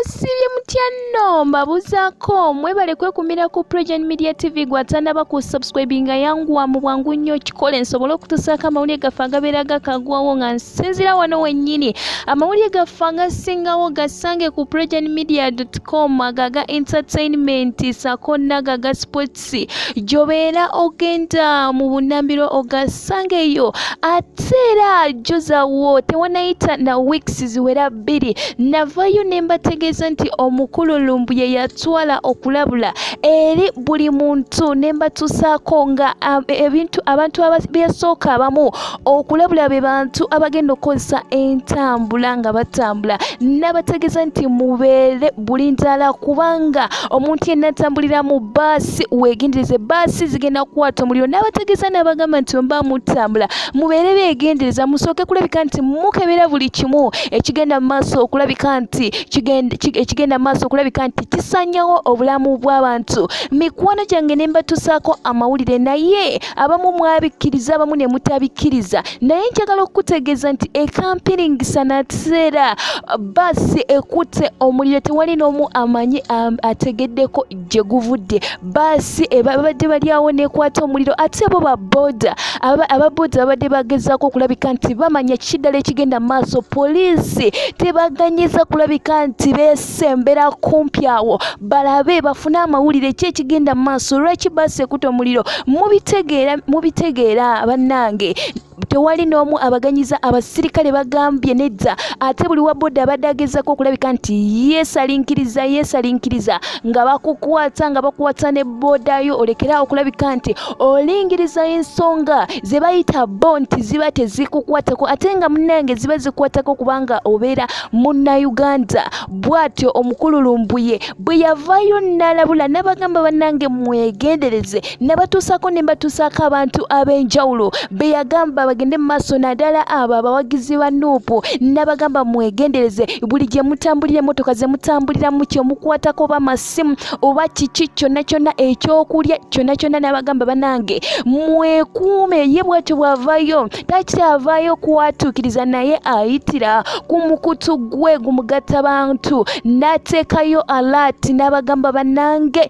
musibye mutya nno mbabuzaako mwebale kwekumira ku Progeny Media TV gw'atanaba ku subscribinga yanguwa mu bwangu nnyo kikole nsobole okutusaako amawulire gaffe agabeera gakagwawo nga nsinzira wano wennyini. Amawulire gaffe agasingawo gasange ku ProganyMedia.com agaga entertainment saako n'agaga sports gy'obeera ogenda mu bunnambiro ogasangeyo ate era jjozawo tewanayita na weeks ziwera 2 navayo ne mbategeeza nti omukulu Lumbuye yatwala okulabula eri buli muntu ne mbatusaako nga abantu abyasooka abamu okulabula be bantu abagenda okukozesa entambula nga batambula n'abategeeza nti mubeere buli ntala kubanga omuntu yenna atambulira mu baasi weegendereze baasi zigenda kukwata omuliro n'abategeeza n'abagamba nti mba mutambula mubeere beegendereza musooke kulabika nti mukebera buli kimu ekigenda mu maaso okulabika nti ekigenda mu maaso okulabika nti kisanyawo obulamu bw'abantu. Mikwano gyange ne mbatusaako amawulire naye abamu mwabikkiriza abamu ne mutabikkiriza naye njagala okukutegeeza nti ekampiringisa nateera baasi ekutte omuliro tewali n'omu amanyi ategeddeko gye guvudde. Baasi babadde bali awo nekwata omuliro ate bo babooda ababooda babadde bagezaako okulabika nti bamanya kiddala ekigenda mu maaso. Poliisi tebaganyiza kulabika nti beesembera kumpi awo balabe bafune amawulire ki ekigenda mu maaso. Lwaki baasi ekutte omuliro mubitegeera bannange tewali n'omu abaganyiza. Abasirikale bagambye nedda ate buli wa boda abadde agezaako okulabika nti yeesalinkiriza nga bakukwata ne bodayo olekera okulabika nti olingiriza ensonga ze bayita bo nti ziba tezikukwatako ate nga munnange ziba zikwatako kubanga obeera Munnayuganda. Bw'atyo omukulu Lumbuye bwe yavaayo n'alabula n'abagamba bannange mwegendereze n'abatuusaako ne mbatuusaako abantu ab'enjawulo be yagamba bagende mu maaso naddala abo abawagizi ba nuupu n'abagamba mwegendereze buli gye mutambulira emmotoka ze mutambuliramu kyomukwatako oba masimu oba kiki kyonna ekyokulya kyonna n'abagamba bannange mwekuume. Ye bw'atyo bw'avaayo takyavaayo kuwatuukiriza naye ayitira ku mukutu gwe gumugatta bantu n'ateekayo alaati n'abagamba bannange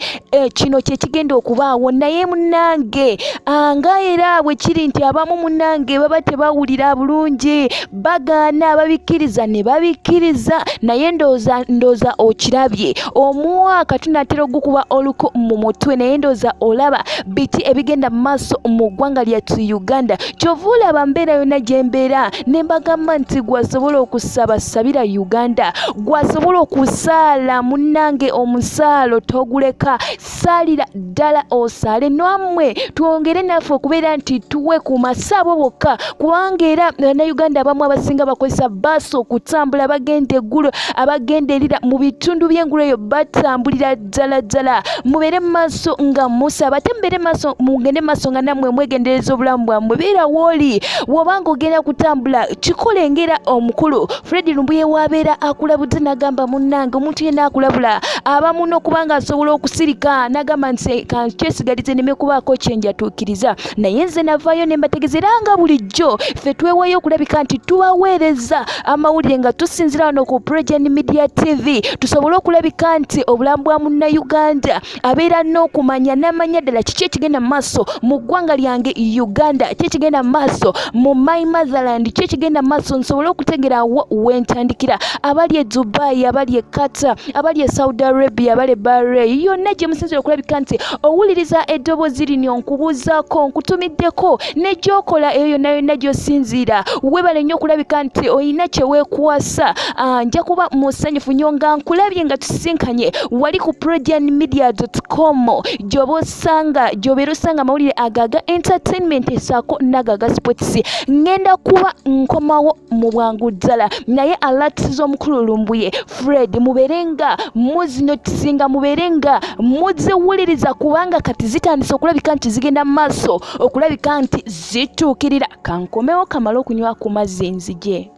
kino kye kigenda okubaawo. Naye munnange nga era bwe kiri nti abamu munnange baba tebawulira bulungi bagaana ababikkiriza ne babikkiriza naye ndooza okirabye omwaka tunaatera ogukuba oluko mu mutwe naye ndooza olaba biti ebigenda mu maaso mu ggwanga lyattu Uganda. Kyova olaba mbeera yonna gye mbeera ne mbagamba nti gwasobola okusabasabira Uganda, gwasobola okusaala munnange omusaalo toguleka, saalira ddala osaale. Nammwe twongere naffe okubeera nti tuwe ku masaabo bokka kubanga era Bannayuganda abamu abasinga bakozesa baasi okutambula bagenda eggulo abagenda erira mu bitundu by'engulu eyo batambulira ddala. Mubeere mu maaso nga musaba ate mubeere maaso mugende maaso nga nammwe mwegendereza obulamu bwammwe. Beera wooli wobanga ogenda kutambula kikole ngera omukulu Fred Lumbuye wabeera akulabudde n'agamba munnange omuntu yenna akulabula abamu n'okubanga asobola okusirika n'agamba nti kankyesigalirize neme kubaako kyenjatuukiriza naye nze navaayo ne mbategeezera nga bulijjo ffe twewayo okulabika nti tubaweereza amawulire nga tusinzira wano ku Progeny Media TV tusobole okulabika nti obulamu bwa Munnayuganda abeera n'okumanya n'amanya ddala kiki ekigenda mu maaso mu ggwanga lyange Uganda, kiki ekigenda mu maaso mu my motherland, kiki ekigenda mu maaso nsobole okutegeera wentandikira abali e Dubai, abali e Qatar, abali e Saudi Arabia, abali e Bahrain yonna gye musinzira okulabika nti owuliriza eddoboozi lino nkubuuzaako nkutumiddeko n'egyokola eyo yonna gy'osinziira webale nnyo okulabika nti oyina kye weekuwasa. Nja kuba musanyufu nnyo nga nkulabye nga tusisinkanye wali ku ProganyMedia.com gy'obeera osanga amawulire agaga entertainment saako n'agaga sports. Ngenda kuba nkomawo mu bwangu ddala naye alaati z'omukulu Lumbuye Fred mubeere nga muzinotisinga mubeere nga muziwuliriza kubanga kati zitandise okulabika nti zigenda mu maaso okulabika nti zituukirira. Kankomewo kamala okunywa ku mazzi nzije.